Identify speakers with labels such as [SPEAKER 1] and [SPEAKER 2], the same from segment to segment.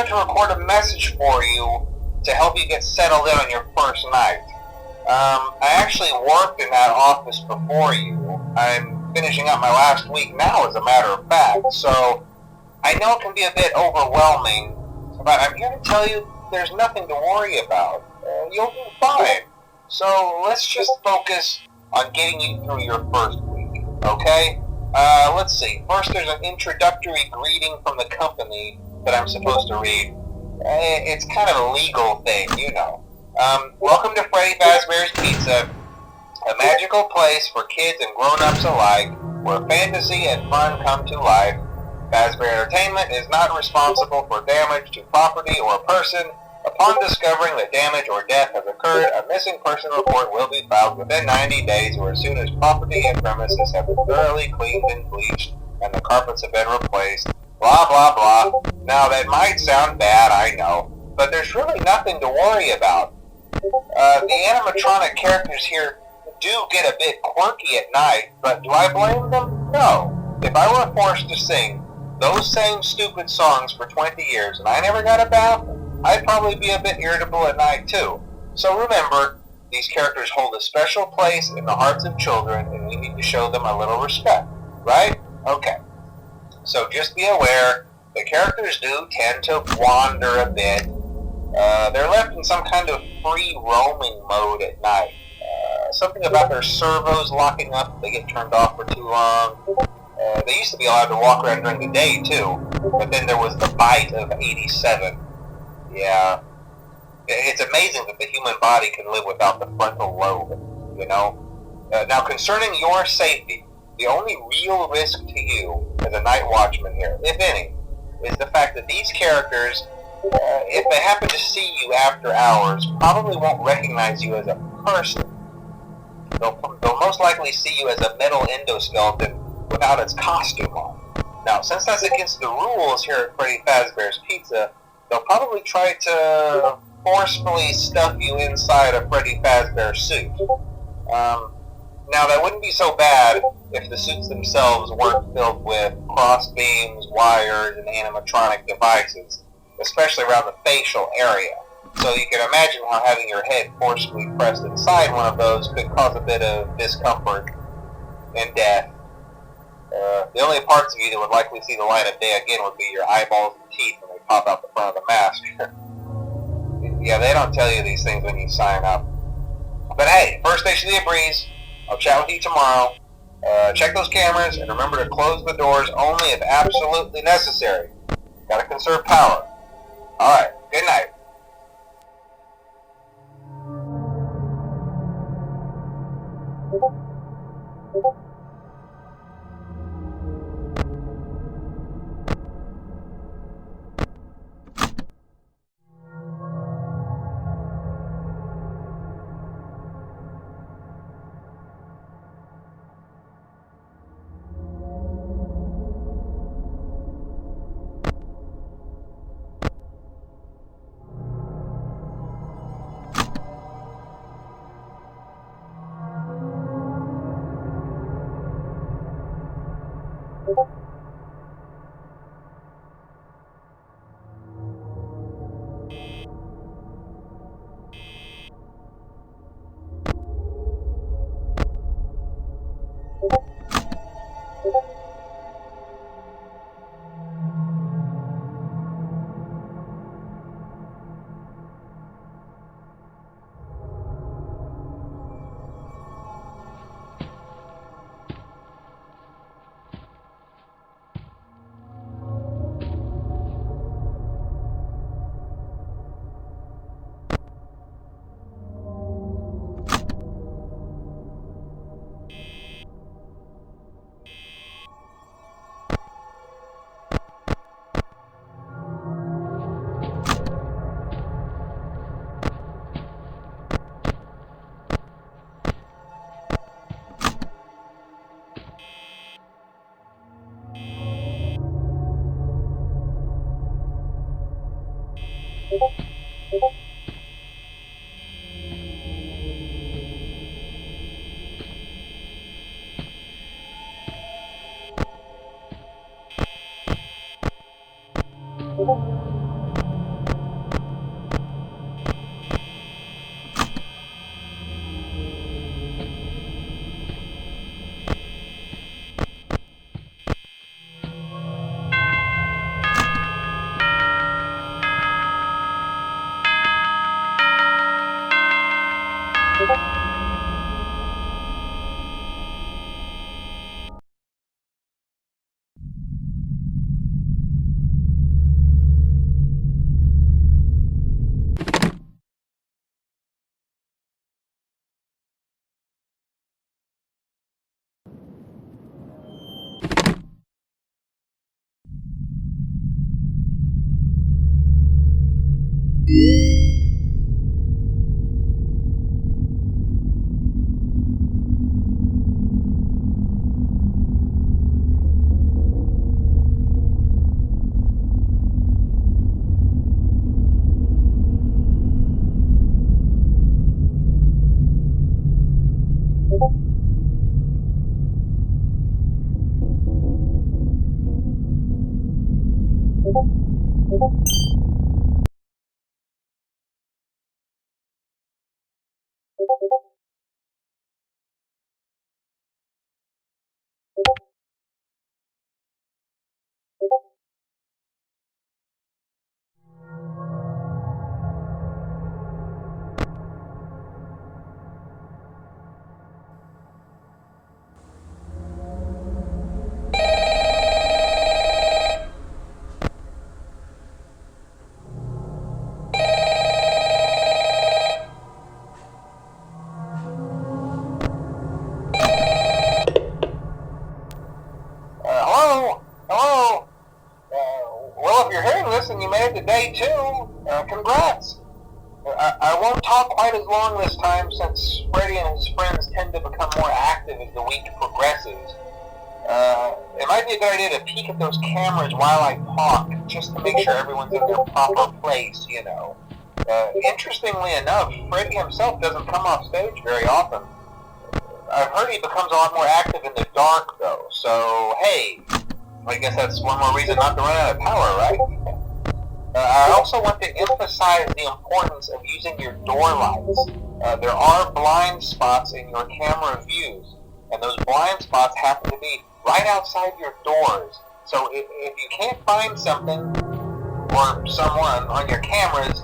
[SPEAKER 1] wanted to record a message for you to help you get settled in on your first night. I actually worked in that office before you. I'm finishing up my last week now, as a matter of fact, so I know it can be a bit overwhelming, but I'm here to tell you there's nothing to worry about. You'll do fine. So let's just focus on getting you through your first week, okay? Let's see. First, there's an introductory greeting from the company that I'm supposed to read. It's kind of a legal thing, you know. Welcome to Freddy Fazbear's Pizza, a magical place for kids and grown-ups alike, where fantasy and fun come to life. Fazbear Entertainment is not responsible for damage to property or person. Upon discovering that damage or death has occurred, a missing person report will be filed within 90 days or as soon as property and premises have been thoroughly cleaned and bleached and the carpets have been replaced. Blah, blah, blah. Now, that might sound bad, I know, but there's really nothing to worry about. The animatronic characters here do get a bit quirky at night, but do I blame them? No. If I were forced to sing those same stupid songs for 20 years and I never got a bath, I'd probably be a bit irritable at night too. So remember, these characters hold a special place in the hearts of children and we need to show them a little respect, right? Okay. So just be aware, the characters do tend to wander a bit. They're left in some kind of free roaming mode at night. Something about their servos locking up if they get turned off for too long. They used to be allowed to walk around during the day too, but then there was the bite of 87. Yeah, it's amazing that the human body can live without the frontal lobe, you know? Now, concerning your safety, the only real risk to you as a night watchman here, if any, is the fact that these characters, if they happen to see you after hours, probably won't recognize you as a person. They'll most likely see you as a metal endoskeleton without its costume on. Now, since that's against the rules here at Freddy Fazbear's Pizza, they'll probably try to forcefully stuff you inside a Freddy Fazbear suit. Now, that wouldn't be so bad if the suits themselves weren't filled with cross beams, wires, and animatronic devices, especially around the facial area. So you can imagine how having your head forcefully pressed inside one of those could cause a bit of discomfort and death. The only parts of you that would likely see the light of day again would be your eyeballs and teeth when they pop out the front of the mask. Yeah, they don't tell you these things when you sign up. But hey, first station of the breeze. I'll chat with you tomorrow. Check those cameras and remember to close the doors only if absolutely necessary. Gotta conserve power. Alright, good night. made it to day 2. Congrats. I won't talk quite as long this time since Freddy and his friends tend to become more active as the week progresses. It might be a good idea to peek at those cameras while I talk, just to make sure everyone's in their proper place, you know. Interestingly enough, Freddy himself doesn't come off stage very often. I've heard he becomes a lot more active in the dark, though, so hey, I guess that's one more reason not to run out of power, right? I also want to emphasize the importance of using your door lights. There are blind spots in your camera views, and those blind spots happen to be right outside your doors. So if you can't find something or someone on your cameras,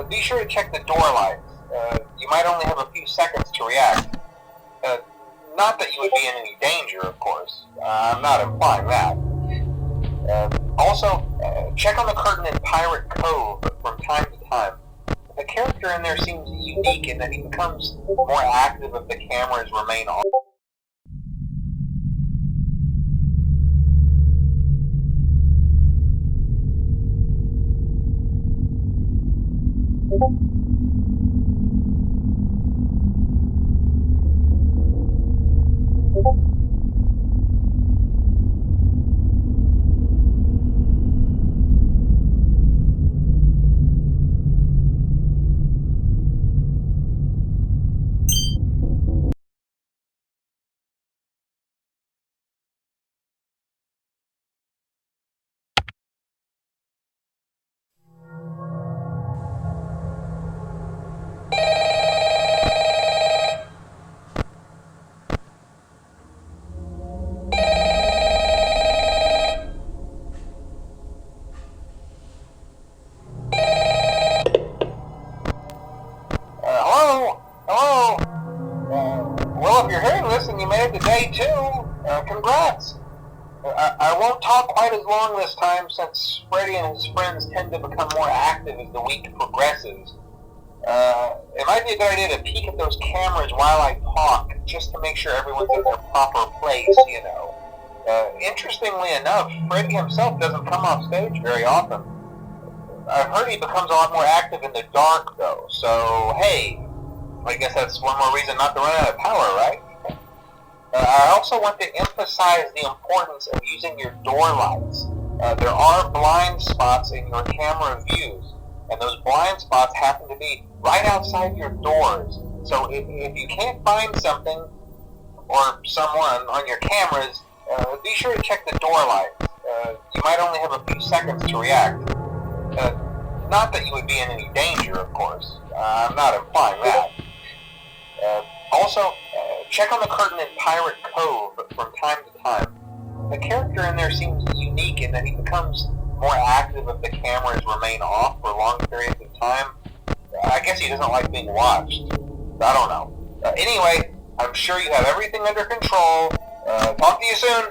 [SPEAKER 1] be sure to check the door lights. You might only have a few seconds to react. Not that you would be in any danger, of course. I'm not implying that. Also, check on the curtain in Pirate Cove from time to time. The character in there seems unique in that he becomes more active if the cameras remain on. Well, if you're hearing this and you made it to day 2, congrats. I won't talk quite as long this time since Freddy and his friends tend to become more active as the week progresses. It might be a good idea to peek at those cameras while I talk, just to make sure everyone's in their proper place, you know. Interestingly enough, Freddy himself doesn't come off stage very often. I've heard he becomes a lot more active in the dark, though, so hey, I guess that's one more reason not to run out of power, right? I also want to emphasize the importance of using your door lights. There are blind spots in your camera views, and those blind spots happen to be right outside your doors. So if you can't find something or someone on your cameras, be sure to check the door lights. You might only have a few seconds to react. Not that you would be in any danger, of course. I'm not implying that. Also, check on the curtain in Pirate Cove from time to time. The character in there seems unique in that he becomes more active if the cameras remain off for long periods of time. I guess he doesn't like being watched. I don't know. Anyway, I'm sure you have everything under control. Talk to you soon.